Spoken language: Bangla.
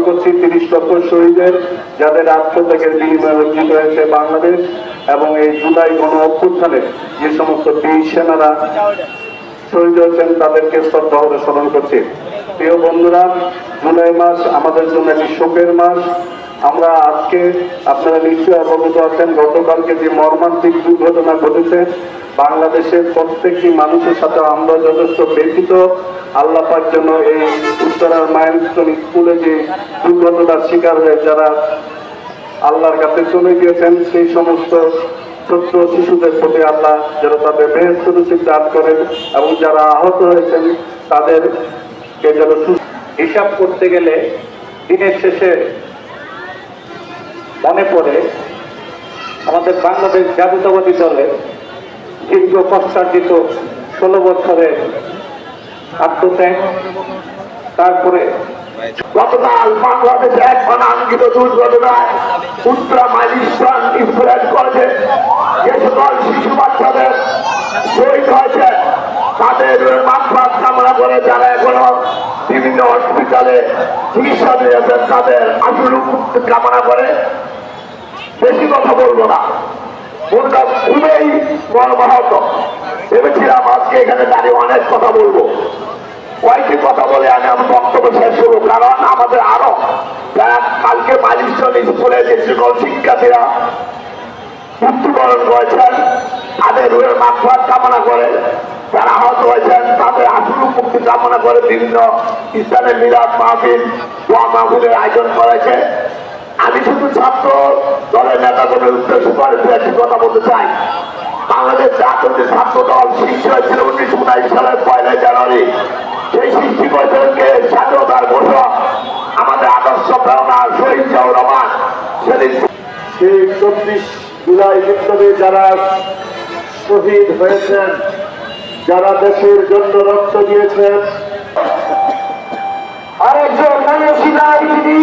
করছি 30 লক্ষ শহীদের, যাদের আত্মত্যাগের বিনিময়ে অর্জিত হয়েছে বাংলাদেশ, এবং এই জুলাই গণ অভ্যুত্থানে যে সমস্ত বীর সেনারা শহীদ হয়েছেন তাদেরকে শ্রদ্ধা করে স্মরণ করছি। প্রিয় বন্ধুরা, জুলাই মাস আমাদের জন্য একটি শোকের মাস। আমরা আজকে, আপনারা নিশ্চয়ই অবগত আছেন, গতকালকে যে মর্মান্তিক দুর্ঘটনা ঘটেছে বাংলাদেশের প্রত্যেকটি মানুষের সাথে আমরা যথেষ্ট ব্যথিত। আল্লাহ পাক যেন এই উত্তরার মাইলস্টোন স্কুলে যে দুর্ঘটনার শিকার হয়ে যারা আল্লাহর কাছে চলে গিয়েছেন, সেই সমস্ত ছোট্ট শিশুদের প্রতি আল্লাহ যেন তাদের বেহেশত নসিব দান করেন, এবং যারা আহত হয়েছেন তাদেরকে যেন হিসাব করতে গেলে দিনের শেষে মনে পড়ে আমাদের বাংলাদেশ জাতীয়তাবাদী দলের দীর্ঘ কষ্টার্জিত 16 বছরের আত্মত্যাগ। তারপরে গতকাল বাংলাদেশে এক অনাঙ্কিত দুর্ঘটনায় উত্তরা মাইলস্টোন স্কুল কলেজে যে সকল শিশু বাচ্চাদের শহীদ হয়েছে তাদের মাগফিরাত কামনা করে, যারা এখনো বিভিন্ন হসপিটালে চিকিৎসা নিয়েছেন তাদের আশুল মুক্তি কামনা করে। বেশি কথা বলবো না, মনটা খুবই মর্মাহত। ভেবেছিলাম আজকে এখানে দাঁড়িয়ে অনেক কথা বলবো, কয়েকটি কথা বলে আমি আমার বক্তব্য শেষ করবো, কারণ আমাদের আরো কালকে মাইলস্টোন স্কুলে যে সকল শিক্ষার্থীরা মৃত্যুবরণ করেছেন তাদের রুহের মাগফিরাত কামনা করে, যারা আহত হয়েছেন তাদের আশুল মুক্তি কামনা করে বিভিন্ন স্থানে মিলাদ মাহফিল, দোয়া মাহফিলের আয়োজন করেছে। আমি শুধু ছাত্র দলের নেতাদের উদ্দেশ্য করে একটি কথা বলতে চাই। বাংলাদেশ জাতীয় ছাত্র দল সৃষ্টি হয়েছিল 1979 সালের 1 জানুয়ারি। সেই সৃষ্টি করেছিলেন কে? স্বাধীনতার ঘোষক আমাদের আদর্শ প্রেরণা শহীদ জিয়াউর রহমান। সেদিন সেই 24 জুলাই বিপ্লবে যারা শহীদ হয়েছেন, যারা দেশের জন্য রক্ত দিয়েছেন, আরেকজন মানুষ নাই, তিনি